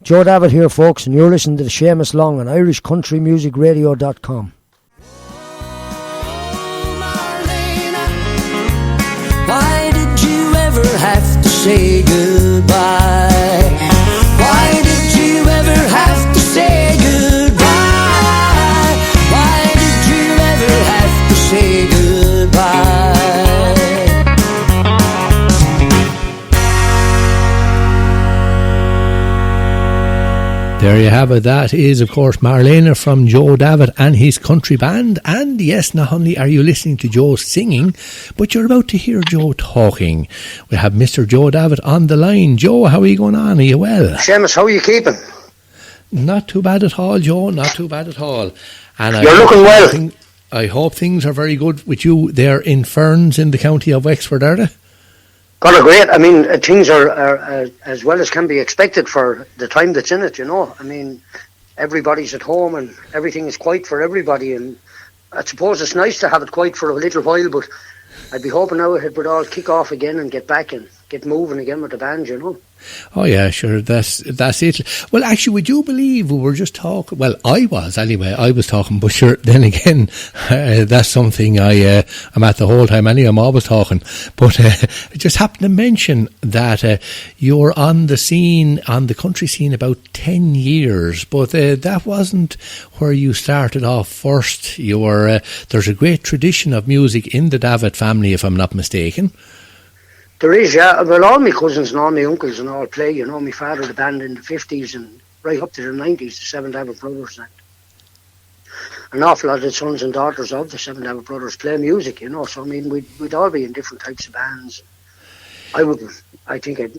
Joe Davitt here, folks, and you're listening to the Seamus Long on IrishCountryMusicRadio.com. Why did you ever have to say goodbye? Why did you ever have to say goodbye? Why did you ever have to say goodbye? There you have it. That is, of course, Marlena from Joe Davitt and his country band. And yes, not only are you listening to Joe singing, but you're about to hear Joe talking. We have Mr. Joe Davitt on the line. Joe, how are you going on? Are you well? Seamus, how are you keeping? Not too bad at all, Joe. Not too bad at all. And you're looking well. I hope things are very good with you there in Ferns in the county of Wexford, are they? God, great. I mean, things are as well as can be expected for the time that's in it, you know. I mean, everybody's at home and everything is quiet for everybody. And I suppose it's nice to have it quiet for a little while, but I'd be hoping now it would all kick off again and get back and get moving again with the band, you know. Oh yeah, sure, that's it. Well, actually, would you believe we were just talking? Well, I was talking, but sure, then again, that's something I'm at the whole time anyway. I'm always talking, but I just happened to mention that you're on the scene, on the country scene, about 10 years, but that wasn't where you started off first. You were there's a great tradition of music in the Davitt family, if I'm not mistaken. There is, yeah. Well, all my cousins and all my uncles and all play, you know. My father had a band in the 50s and right up to the 90s, the Seven Davitt Brothers. And an awful lot of the sons and daughters of the Seven Davitt Brothers play music, you know. So, I mean, we'd all be in different types of bands. I think I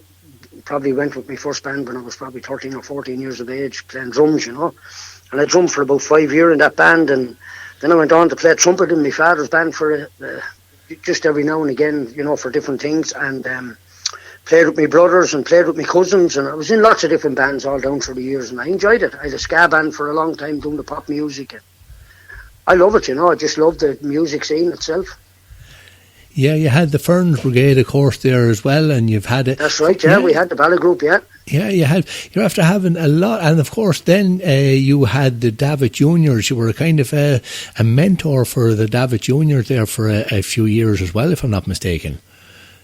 probably went with my first band when I was probably 13 or 14 years of age, playing drums, you know. And I drummed for about 5 years in that band, and then I went on to play trumpet in my father's band for just every now and again, you know, for different things, and played with my brothers and played with my cousins, and I was in lots of different bands all down through the years, and I enjoyed it. I had a ska band for a long time doing the pop music, and I love it, you know. I just love the music scene itself. Yeah, you had the Ferns Brigade, of course, there as well, and you've had it. That's right, yeah. We had the ballet group, yeah. Yeah, you're after having a lot, and of course then you had the Davitt Juniors. You were a kind of a mentor for the Davitt Juniors there for a few years as well, if I'm not mistaken.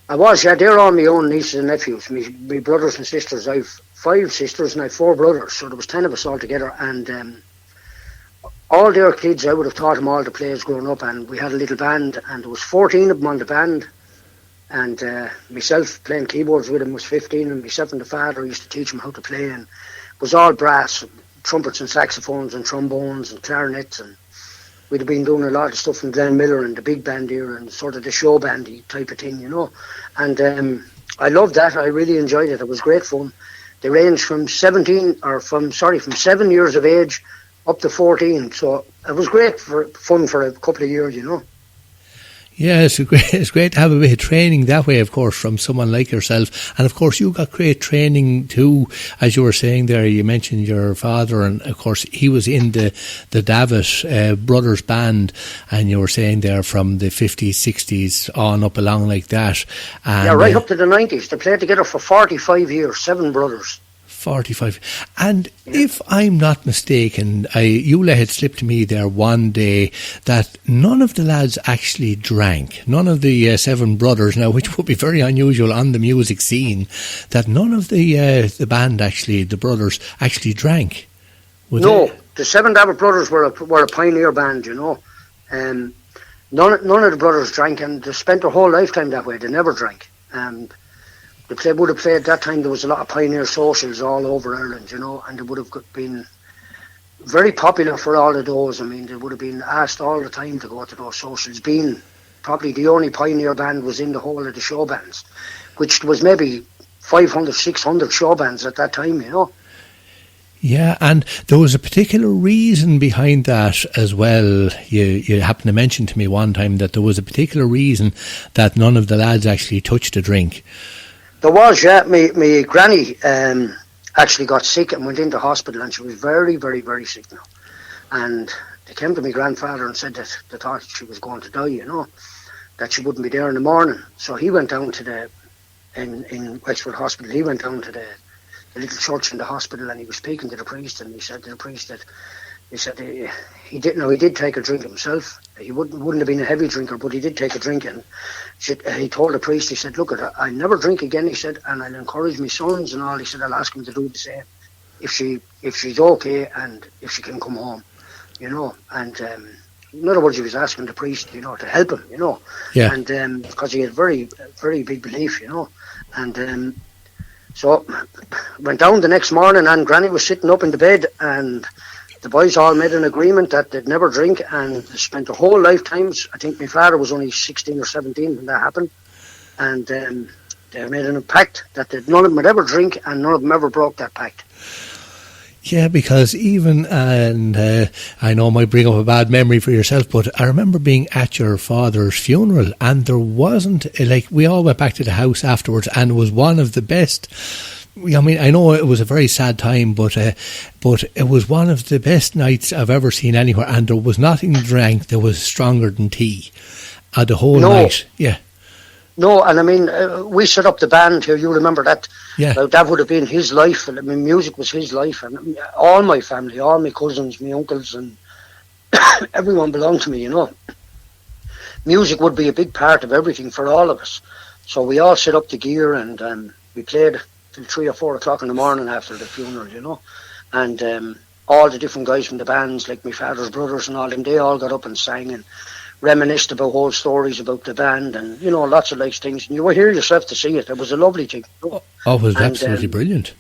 I was, yeah. They're all my own nieces and nephews, my brothers and sisters. I've 5 sisters and I've 4 brothers, so there was 10 of us all together, and all their kids, I would have taught them all the plays growing up, and we had a little band, and there was 14 of them on the band, and myself playing keyboards with them was 15, and myself and the father used to teach them how to play, and it was all brass, trumpets and saxophones and trombones and clarinets, and we'd have been doing a lot of stuff in Glen Miller and the big band here and sort of the show bandy type of thing, you know. And I loved that. I really enjoyed it. It was great fun. They ranged from 7 years of age up to 14, so it was great fun for a couple of years, you know. Yeah, it's great to have a bit of training that way, of course, from someone like yourself. And of course, you got great training too, as you were saying there. You mentioned your father, and of course, he was in the Davitt Brothers band, and you were saying there from the 50s, 60s on up along like that. And, yeah, right up to the 90s. They played together for 45 years, 7 brothers. 45. And if I'm not mistaken, you let it slip to me there one day that none of the lads actually drank. None of the 7 brothers, now, which would be very unusual on the music scene, that none of the band actually, the brothers, actually drank. No, the 7 Davitt Brothers were a pioneer band, you know. None of the brothers drank, and they spent their whole lifetime that way. They never drank. They would have played that time. There was a lot of pioneer socials all over Ireland, you know, and they would have been very popular for all of those. I mean, they would have been asked all the time to go to those socials. Being probably the only pioneer band was in the whole of the show bands, which was maybe 500, 600 show bands at that time, you know. Yeah, and there was a particular reason behind that as well. You happened to mention to me one time that there was a particular reason that none of the lads actually touched a drink. There was, yeah. My granny actually got sick and went into hospital, and she was very, very, very sick now. And they came to my grandfather and said that they thought she was going to die, you know, that she wouldn't be there in the morning. So he went down to in Wexford Hospital, he went down to the a little church in the hospital, and he was speaking to the priest, and he said to the priest that he did take a drink himself. He wouldn't have been a heavy drinker, but he did take a drink, and he told the priest, he said, look, I never drink again, he said, and I'll encourage my sons and all. He said, I'll ask them to do the same if she's okay and if she can come home, and in other words, he was asking the priest, to help him, Yeah. And because he had very, very big belief, and so went down the next morning, and Granny was sitting up in the bed, and the boys all made an agreement that they'd never drink, and spent their whole lifetimes. I think my father was only 16 or 17 when that happened, and they made a pact that none of them would ever drink, and none of them ever broke that pact. Yeah, because even, and I know I might bring up a bad memory for yourself, but I remember being at your father's funeral, and there wasn't, we all went back to the house afterwards, and it was one of the best. I mean, I know it was a very sad time, but it was one of the best nights I've ever seen anywhere, and there was nothing drank that was stronger than tea. The whole night, yeah. No, and I mean, we set up the band here. You remember that? Yeah. That would have been his life. I mean, music was his life, and all my family, all my cousins, my uncles, and everyone belonged to me. Music would be a big part of everything for all of us. So we all set up the gear, and we played till 3 or 4 o'clock in the morning after the funeral. And all the different guys from the bands, like my father's brothers and all them, they all got up and sang and reminisced about whole stories about the band, and lots of nice things, and you were here yourself to see it. It was a lovely thing. Oh, it was absolutely brilliant.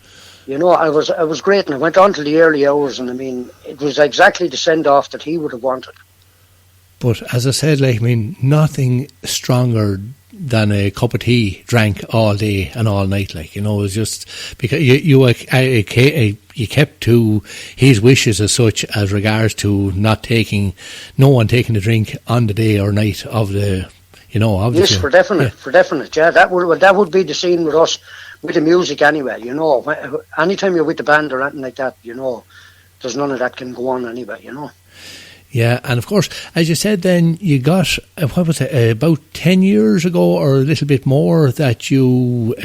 I was great, and I went on to the early hours, and I mean, it was exactly the send off that he would have wanted. But as I said, nothing stronger than a cup of tea drank all day and all night. It was just because you kept to his wishes as such, as regards to no one taking a drink on the day or night of the, of yes, the for definite, yeah. For definite, yeah. That would be the scene with us, with the music anyway. Anytime you're with the band or anything like that, there's none of that can go on anyway. Yeah, and of course, as you said, then you got, what was it, about 10 years ago or a little bit more, that you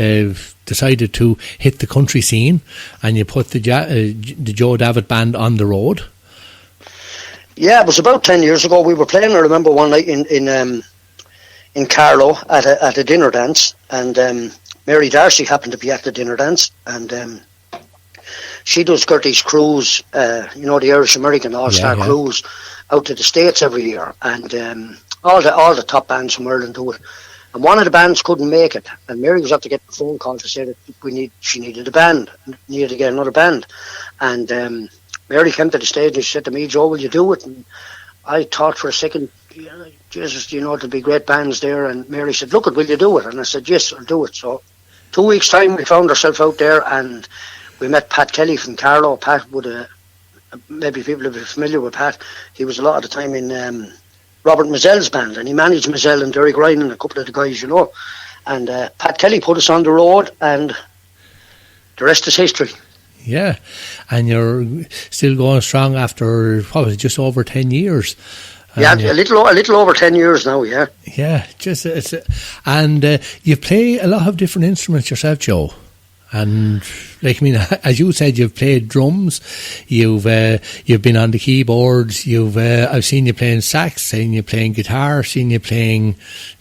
decided to hit the country scene, and you put the Joe Davitt band on the road. Yeah, it was about 10 years ago. We were playing, I remember, one night in Carlow at a dinner dance, and Mary Darcy happened to be at the dinner dance, and she does Gertie's cruise, the Irish-American All-Star cruise, out to the States every year, and all the top bands from Ireland do it. And one of the bands couldn't make it, and Mary was up to get a phone call to say that she needed a band, needed to get another band. And Mary came to the stage and she said to me, Joe, will you do it? And I thought for a second, Jesus, there'll be great bands there. And Mary said, look, will you do it? And I said, yes, I'll do it. So 2 weeks' time, we found ourselves out there, and we met Pat Kelly from Carlow. Pat would maybe people will be familiar with Pat. He was a lot of the time in Robert Mazelle's band, and he managed Mazelle and Derek Ryan and a couple of the guys, And Pat Kelly put us on the road, and the rest is history. Yeah, and you're still going strong after, what was it, just over 10 years? Yeah, a little over 10 years now, yeah. Yeah, and you play a lot of different instruments yourself, Joe. And as you said, you've played drums, you've been on the keyboards, I've seen you playing sax, seen you playing guitar, seen you playing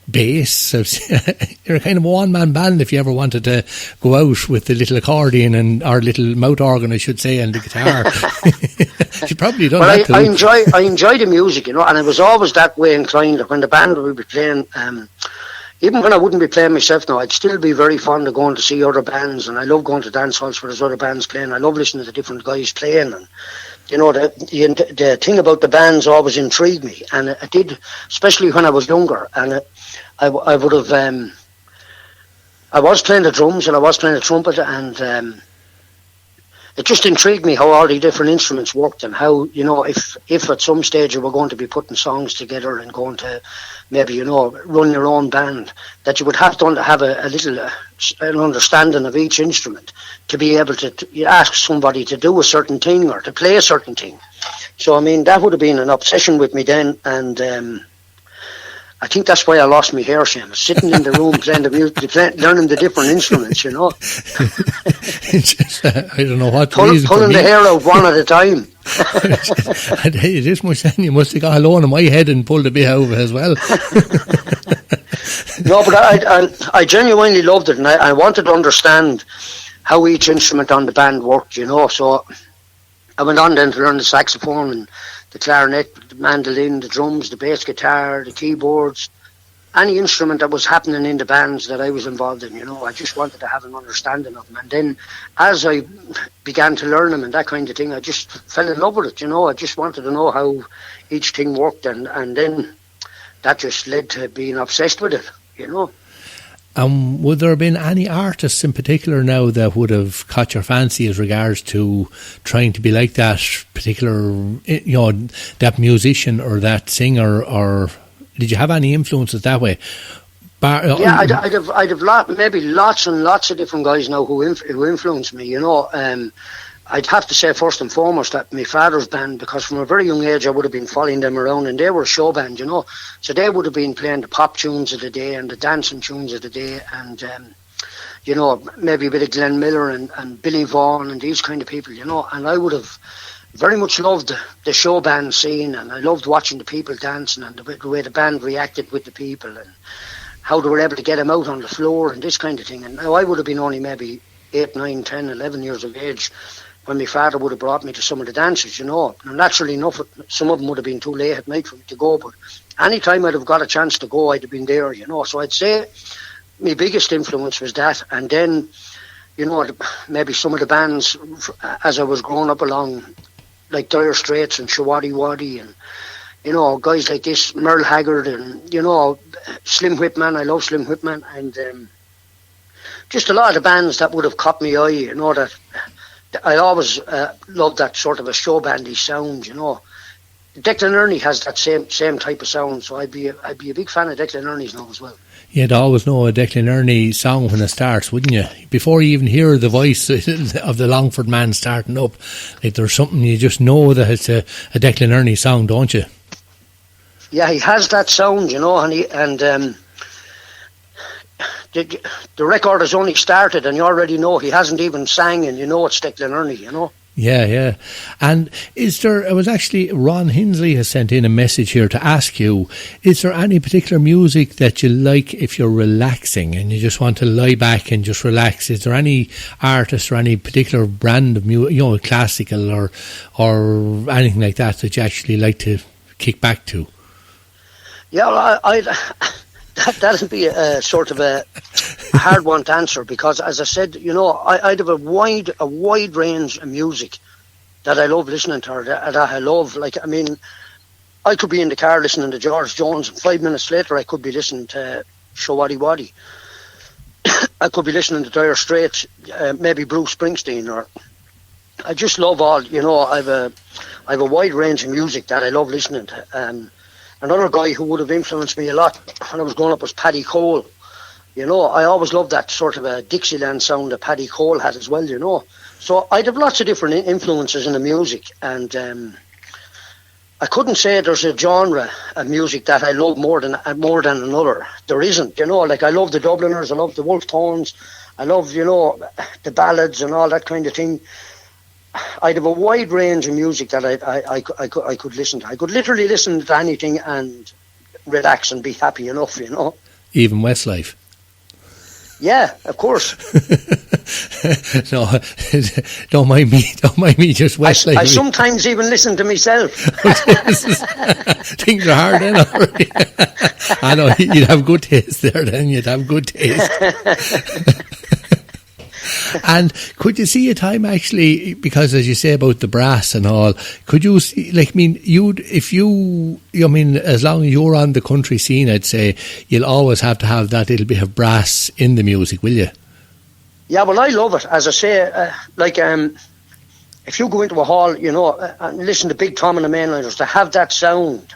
bass. You're kind of a one-man band if you ever wanted to go out with the little accordion or little mouth organ, I should say, and the guitar. You've probably done that too. I enjoy the music, and I was always that way inclined. When the band would be playing, even when I wouldn't be playing myself now, I'd still be very fond of going to see other bands, and I love going to dance halls where there's other bands playing. I love listening to the different guys playing, and the thing about the bands always intrigued me, and it did, especially when I was younger. And I would have, I was playing the drums and I was playing the trumpet, and it just intrigued me how all the different instruments worked, and how, if at some stage you were going to be putting songs together and going to maybe, run your own band, that you would have to have a little an understanding of each instrument to be able to ask somebody to do a certain thing or to play a certain thing. So, that would have been an obsession with me then, and I think that's why I lost my hair, Seamus. Sitting in the room playing the music, learning the different instruments, you know. Just, I don't know what pulling the hair out one at a time. I tell you this much, then you must have got alone in my head and pulled a bit out of it as well. No, but I genuinely loved it, and I wanted to understand how each instrument on the band worked, you know. So I went on then to learn the saxophone and the clarinet, the mandolin, the drums, the bass guitar, the keyboards, any instrument that was happening in the bands that I was involved in, you know. I just wanted to have an understanding of them. And then as I began to learn them and that kind of thing, I just fell in love with it, you know. I just wanted to know how each thing worked, and then that just led to being obsessed with it, you know. Would there have been any artists in particular now that would have caught your fancy as regards to trying to be like that particular, you know, that musician or that singer, or did you have any influences that way? Yeah, I'd have maybe lots and lots of different guys now who influenced me, you know. I'd have to say first and foremost that my father's band, because from a very young age I would have been following them around, and they were a show band, you know. So they would have been playing the pop tunes of the day and the dancing tunes of the day, and you know, maybe a bit of Glenn Miller and Billy Vaughan and these kind of people, you know. And I would have very much loved the show band scene, and I loved watching the people dancing and the way the band reacted with the people and how they were able to get them out on the floor and this kind of thing. And now I would have been only maybe 8, 9, 10, 11 years of age when my father would have brought me to some of the dances, you know. And naturally enough, some of them would have been too late at night for me to go, but any time I'd have got a chance to go, I'd have been there, you know. So I'd say my biggest influence was that. And then, you know, maybe some of the bands as I was growing up along, like Dire Straits and Shawadi Wadi, and, you know, guys like this, Merle Haggard, and, you know, Slim Whipman. I love Slim Whipman. And just a lot of the bands that would have caught my eye, you know, that I always loved that sort of a show bandy sound, you know. Declan Ernie has that same type of sound, so I'd be a big fan of Declan Ernie's now as well. You'd always know a Declan Ernie song when it starts, wouldn't you? Before you even hear the voice of the Longford man starting up, like there's something, you just know that it's a Declan Ernie song, don't you? Yeah, he has that sound, you know, the record has only started and you already know he hasn't even sang, and you know it's Declan Ernie, you know. Yeah. And it was actually Ron Hinsley has sent in a message here to ask you, is there any particular music that you like if you're relaxing and you just want to lie back and just relax? Is there any artist or any particular brand of music, you know, classical or anything like that you actually like to kick back to? Yeah, well, that'd be a sort of a hard one to answer, because, as I said, you know, I'd have a wide range of music that I love listening to, or that I love. Like, I mean, I could be in the car listening to George Jones, and 5 minutes later I could be listening to Shawadi Wadi. I could be listening to Dire Straits, maybe Bruce Springsteen, or I just love all, you know, I have a wide range of music that I love listening to. Another guy who would have influenced me a lot when I was growing up was Paddy Cole. You know, I always loved that sort of a Dixieland sound that Paddy Cole had as well, you know. So I'd have lots of different influences in the music, and I couldn't say there's a genre of music that I love more than another. There isn't, you know. Like, I love the Dubliners, I love the Wolf Tones, I love, you know, the ballads and all that kind of thing. I'd have a wide range of music that I could listen to. I could literally listen to anything and relax and be happy enough, you know. Even Westlife. Yeah, of course. No, don't mind me. Just Westlife. I sometimes even listen to myself. Things are hard then. I know you'd have good taste there. Then you'd have good taste. And could you see a time actually, because as you say about the brass and all, could you see, like, I mean, as long as you're on the country scene, I'd say you'll always have to have that little bit of brass in the music, will you? Yeah, well, I love it. As I say, if you go into a hall, you know, and listen to Big Tom and the Mainliners, they have that sound.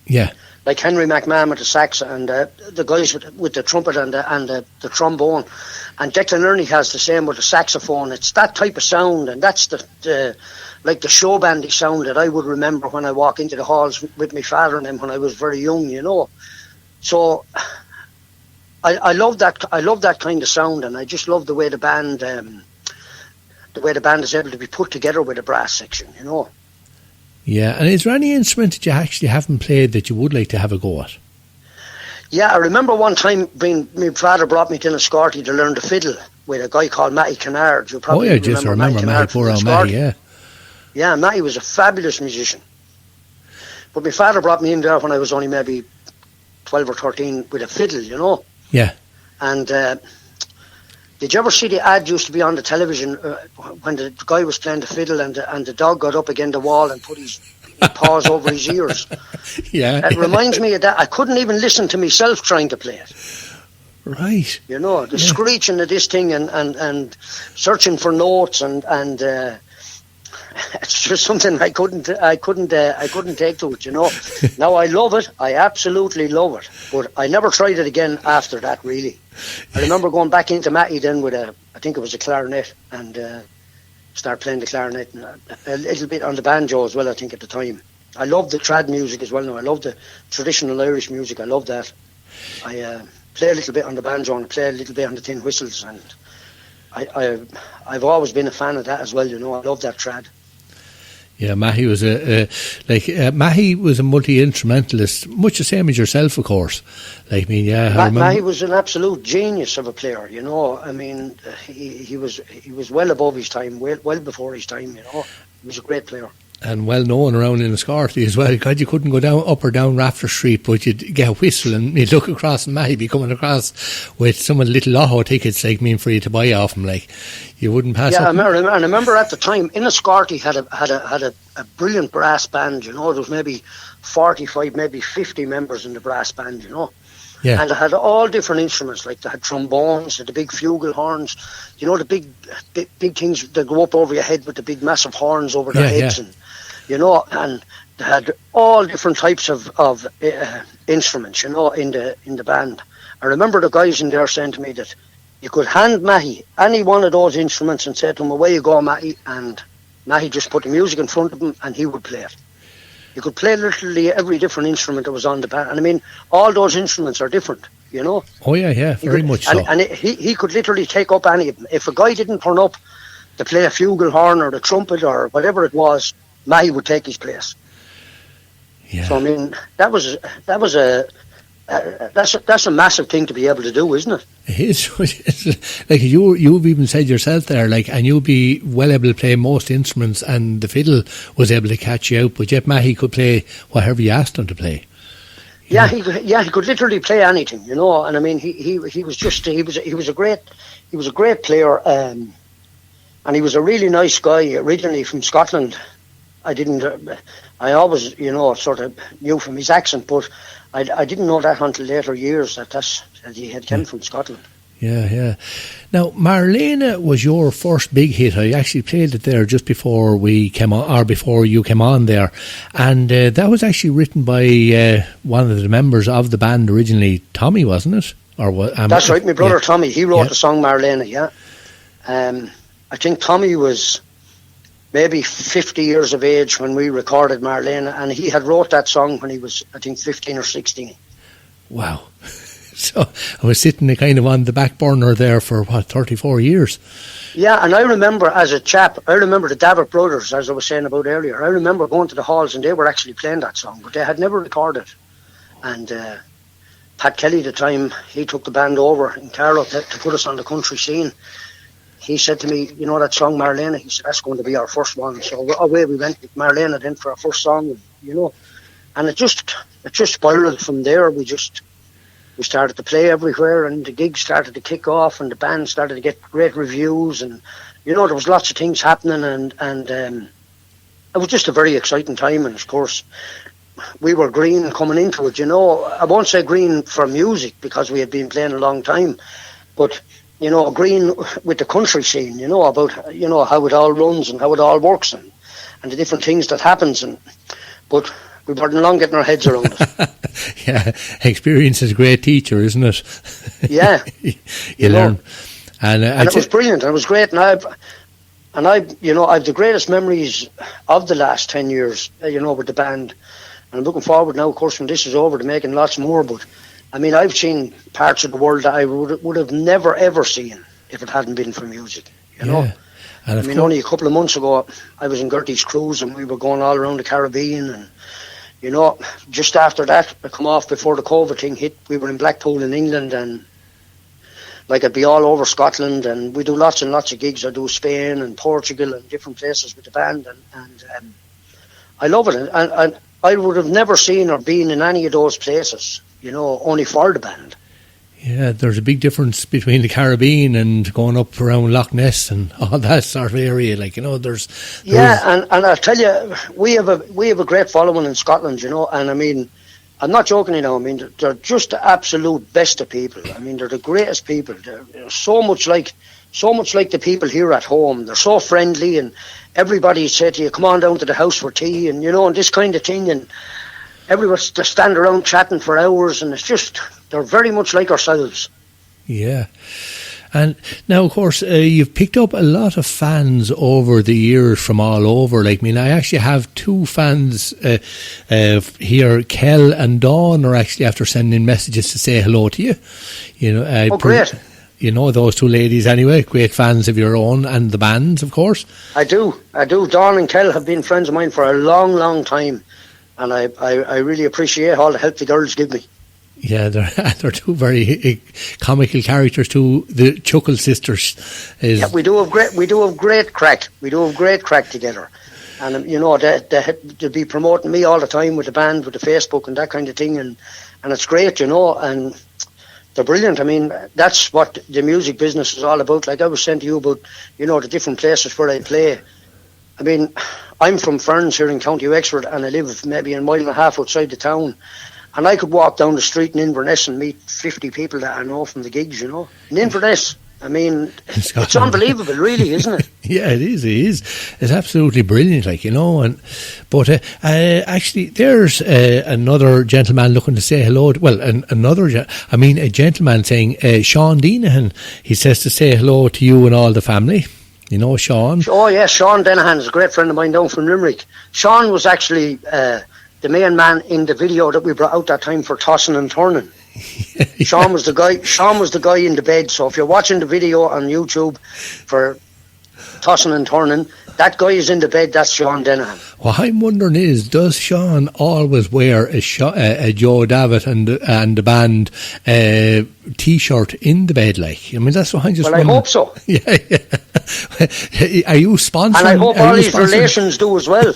Yeah. Like Henry McMahon with the sax, and the guys with the trumpet and the trombone, and Declan Ernie has the same with the saxophone. It's that type of sound, and that's the show bandy sound that I would remember when I walk into the halls with my father and them when I was very young, you know. So I love that. I love that kind of sound, and I just love the way the band is able to be put together with a brass section. You know. Yeah, and is there any instrument that you actually haven't played that you would like to have a go at? Yeah, I remember one time my father brought me to Enniscorthy to learn the fiddle with a guy called Matty Kennard. You probably remember Matty, poor old Matty, yeah. Yeah, Matty was a fabulous musician. But my father brought me in there when I was only maybe 12 or 13 with a fiddle, you know. Yeah. And did you ever see the ad used to be on the television when the guy was playing the fiddle and the dog got up against the wall and put his paws over his ears? Yeah. It reminds me of that. I couldn't even listen to myself trying to play it. Right. You know, the screeching of this thing and searching for notes and it's just something I couldn't take to it, you know. Now I love it. I absolutely love it. But I never tried it again after that, really. I remember going back into Matty then with I think it was a clarinet, and start playing the clarinet and a little bit on the banjo as well, I think, at the time. I love the trad music as well now. I love the traditional Irish music. I love that. I play a little bit on the banjo and play a little bit on the tin whistles, and I've always been a fan of that as well, you know. I love that trad. Yeah, Mahi was Mahi was a multi-instrumentalist, much the same as yourself, of course. Like, I mean, yeah, Mahi was an absolute genius of a player, you know. I mean, he was well above his time, well before his time, you know. He was a great player. And well known around in Enniscorthy as well. God, you couldn't go up or down Rafter Street, but you'd get a whistle and you'd look across and Mahi be coming across with some of the little lotto tickets, like, for you to buy off him, like. You wouldn't pass up. Yeah, I remember at the time, Enniscorthy had a brilliant brass band, you know. There was maybe 45, maybe 50 members in the brass band, you know. Yeah. And they had all different instruments, like they had trombones, they had the big fugal horns, you know, the big things that go up over your head with the big massive horns over their heads, and you know, and they had all different types of instruments, you know, in the band. I remember the guys in there saying to me that you could hand Mahi any one of those instruments and say to him, away you go, Mahi, and Mahi just put the music in front of him and he would play it. You could play literally every different instrument that was on the band. And I mean, all those instruments are different, you know. Oh, yeah, very much so. And he could literally take up any of them. If a guy didn't turn up to play a fugal horn or the trumpet or whatever it was, Mahi would take his place. Yeah. So, I mean, that's a massive thing to be able to do, isn't it? It is. Like, you've even said yourself there, like, and you'll be well able to play most instruments, and the fiddle was able to catch you out, but yet Mahi could play whatever you asked him to play. Yeah, he could literally play anything, you know. And I mean, he was a great player, and he was a really nice guy. Originally from Scotland. I always, you know, sort of knew from his accent, but I didn't know that until later years that he had come from Scotland. Yeah. Now, Marlena was your first big hit. I actually played it there just before we came on, or before you came on there, and that was actually written by one of the members of the band originally, Tommy, wasn't it? Or what? That's right, my brother Tommy. He wrote the song Marlena. Yeah, I think Tommy was maybe 50 years of age when we recorded Marlena, and he had wrote that song when he was, I think, 15 or 16. Wow. So I was sitting kind of on the back burner there for, 34 years? Yeah, and I remember as a chap, the Davitt brothers, as I was saying about earlier, I remember going to the halls and they were actually playing that song, but they had never recorded it. And Pat Kelly at the time, he took the band over in Carlow to put us on the country scene. He said to me, you know that song Marlena? He said, that's going to be our first one. So away we went with Marlena then for our first song, you know. And it just spiraled from there. We started to play everywhere, and the gigs started to kick off, and the band started to get great reviews, and you know, there was lots of things happening, and it was just a very exciting time. And of course, we were green coming into it, you know. I won't say green for music because we had been playing a long time, but you know, green with the country scene, you know, about, you know, how it all runs and how it all works, and the different things that happens, but we weren't long getting our heads around it. Yeah, experience is a great teacher, isn't it? Yeah. you learn. And it was brilliant, and it was great, and I've the greatest memories of the last 10 years, you know, with the band, and I'm looking forward now, of course, when this is over, to making lots more, but I mean, I've seen parts of the world that I would have never ever seen if it hadn't been for music. You know. And I mean, only a couple of months ago, I was in Gertie's cruise and we were going all around the Caribbean. And, you know, just after that, I come off before the COVID thing hit, we were in Blackpool in England, and like I'd be all over Scotland, and we do lots and lots of gigs. I do Spain and Portugal and different places with the band, and I love it. And I would have never seen or been in any of those places, you know, only for the band. Yeah, there's a big difference between the Caribbean and going up around Loch Ness and all that sort of area. Like, you know, there's yeah, and I'll tell you, we have a great following in Scotland, you know, and I mean, I'm not joking, you know. I mean, they're just the absolute best of people. I mean, they're the greatest people. They're so much like the people here at home. They're so friendly, and everybody said to you, "Come on down to the house for tea," and you know, and this kind of thing, and everyone's to stand around chatting for hours, and it's just, they're very much like ourselves. Yeah. And now, of course, you've picked up a lot of fans over the years from all over. Like, I mean, I actually have two fans here. Kel and Dawn are actually after sending messages to say hello to you. You know, great. You know those two ladies anyway, great fans of your own and the band's, of course. I do. Dawn and Kel have been friends of mine for a long, long time. And I really appreciate all the help the girls give me. Yeah, they're two very comical characters too. The Chuckle Sisters. Yeah, we do have great crack. We do have great crack together. And you know, they'll be promoting me all the time with the band, with the Facebook and that kind of thing, and it's great, you know. And they're brilliant. I mean, that's what the music business is all about. Like I was saying to you about, you know, the different places where I play. I mean, I'm from Ferns here in County Wexford, and I live maybe a mile and a half outside the town. And I could walk down the street in Inverness and meet 50 people that I know from the gigs, you know. In Inverness, I mean, it's unbelievable, really, isn't it? Yeah, it is. It's absolutely brilliant, like, you know. But actually, there's another gentleman looking to say hello. A gentleman saying, Sean Deenahan, he says to say hello to you and all the family. You know Sean? Oh, yes, Sean Denahan is a great friend of mine down from Limerick. Sean was actually the main man in the video that we brought out that time for Tossing and Turning. Yeah. Sean was the guy in the bed. So if you're watching the video on YouTube for Tossing and Turning, that guy is in the bed. That's Sean Denahan. What I'm wondering is, does Sean always wear a Joe Davitt and the band T-shirt in the bed? Like, I mean, that's what I'm just. Well, I hope so. Yeah. Are you sponsoring? And I hope all his relations do as well.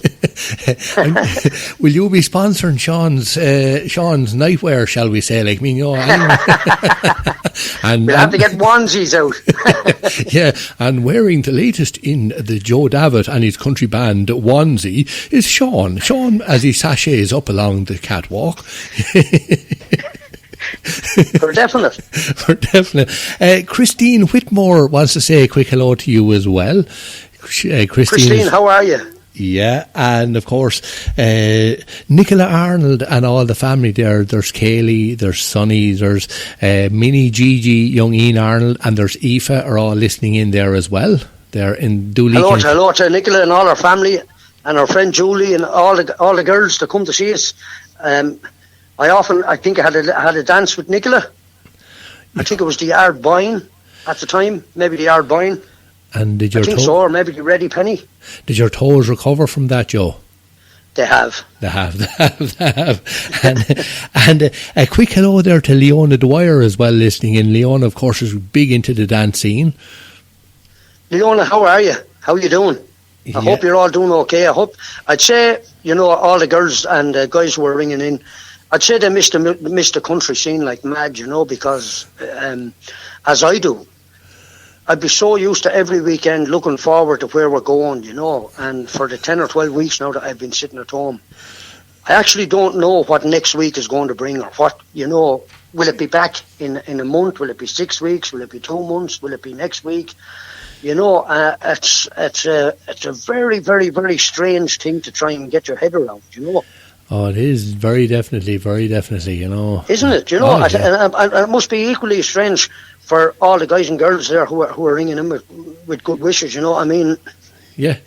Will you be sponsoring Sean's nightwear? Shall we say? Like, I mean, you know, and we'll have to get onesies out. Yeah, and wearing the latest in the Joe Davitt and his country band onesie is Sean. Sean, as he sachets up along the catwalk. For definite. Christine Whitmore wants to say a quick hello to you as well. Christine, how are you? Yeah, and of course, Nicola Arnold and all the family there. There's Kaylee, there's Sonny, there's Minnie, Gigi, young Ian Arnold, and there's Aoife are all listening in there as well. They're in Dooley. Hello to Nicola and all her family, and our friend Julie and all the girls that come to see us. I think I had a dance with Nicola. I think it was the Yard Boyne at the time, maybe the Yard Boyne. And did your or maybe the Ready Penny. Did your toes recover from that, Joe? They have. And a quick hello there to Leona Dwyer as well, listening in. Leona, of course, is big into the dance scene. Leona, how are you? How are you doing? I hope you're all doing okay. I'd say, you know, all the girls and guys who are ringing in, I'd say they missed the country scene like mad, you know, because as I do, I'd be so used to every weekend looking forward to where we're going, you know, and for the 10 or 12 weeks now that I've been sitting at home, I actually don't know what next week is going to bring, or what, you know, will it be back in a month? Will it be 6 weeks? Will it be 2 months? Will it be next week? You know, it's a very, very, very strange thing to try and get your head around, you know. Oh, it is very definitely, you know. Isn't it? You know, and it must be equally strange for all the guys and girls there who are ringing in with good wishes, you know. I mean, Yeah.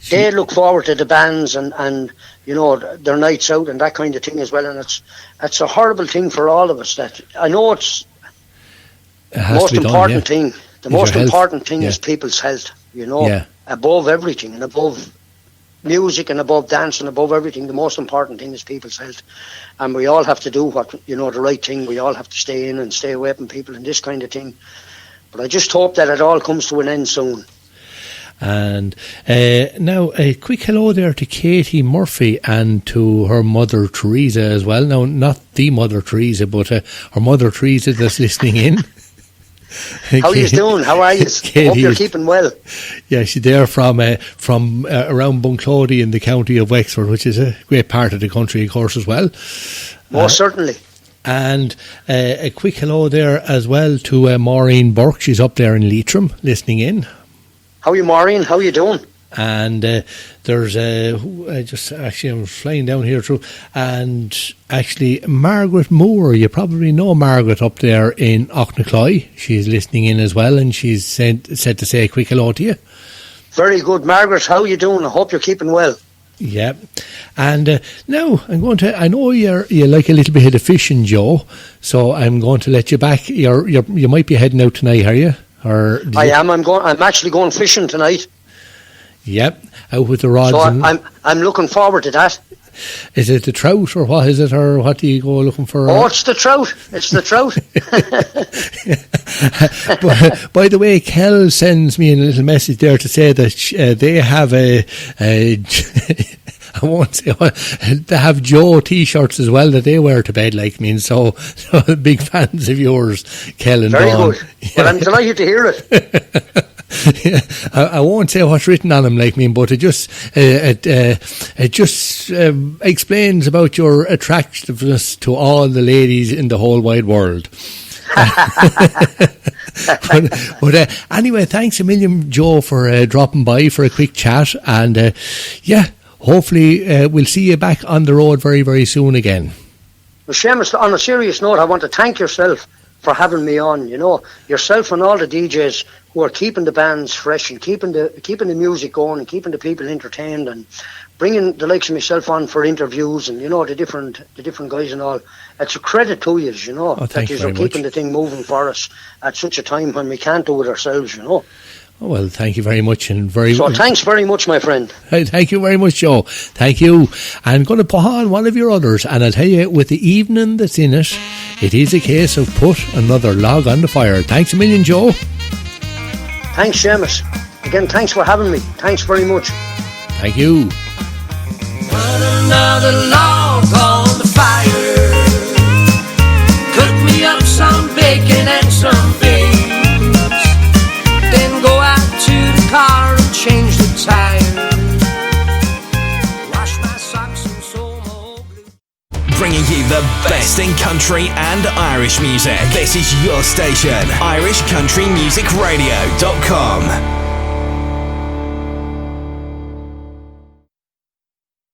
They look forward to the bands and you know, their nights out and that kind of thing as well. And it's a horrible thing for all of us. That I know it's It has most to be important done, yeah. thing. The Is most your health. important thing Yeah. is people's health. You know, Yeah. above everything and above music and above dance and above everything, the most important thing is people's health. And we all have to do what, you know, the right thing. We all have to stay in and stay away from people and this kind of thing. But I just hope that it all comes to an end soon. And now a quick hello there to Katie Murphy and to her mother Teresa as well. Now, not the mother Teresa, but her mother Teresa that's listening in. How are you doing? How are you? Hope you're keeping well. Yeah, she's there from around Bunclody in the county of Wexford, which is a great part of the country, of course, as well. Most certainly. And a quick hello there as well to Maureen Burke. She's up there in Leitrim listening in. How are you, Maureen? How are you doing? And there's I'm flying down here through, and actually Margaret Moore, you probably know Margaret up there in Auchnacloy. She's listening in as well, and she's said to say a quick hello to you. Very good, Margaret. How are you doing? I hope you're keeping well. Yeah, and now I know you like a little bit of fishing, Joe. So I'm going to let you back. You might be heading out tonight, are you? Or I am. I'm actually going fishing tonight. Yep, out with the rods. So I'm looking forward to that. Is it the trout or what is it, or what do you go looking for? Oh, it's the trout. It's the trout. By the way, Kel sends me a little message there to say that they have I won't say what, they have Joe T-shirts as well that they wear to bed like me, and so big fans of yours, Kel and Very Dawn. good. Well, I'm delighted to hear it. Yeah, I won't say what's written on them like me, but it just explains about your attractiveness to all the ladies in the whole wide world. but anyway, thanks a million, Joe, for dropping by for a quick chat, and hopefully we'll see you back on the road very, very soon again. Well, Seamus, on a serious note, I want to thank yourself for having me on. You know, yourself and all the DJs who are keeping the bands fresh and keeping the music going and keeping the people entertained and bringing the likes of myself on for interviews and, you know, the different guys and all. It's a credit to you, you know, that you're keeping the thing moving for us at such a time when we can't do it ourselves, you know. Oh, well, thank you very much. So thanks very much, my friend. Thank you very much, Joe. Thank you. I'm going to put on one of your others, and I'll tell you, with the evening that's in it, it is a case of put another log on the fire. Thanks a million, Joe. Thanks, Seamus. Again, thanks for having me. Thanks very much. Thank you. Put another log on the fire. Cook me up some bacon and some beans. Then go out to the car and change the tire. Wash my socks and sew my old blue. Bringing you the best in country and Irish music. This is your station, irishcountrymusicradio.com.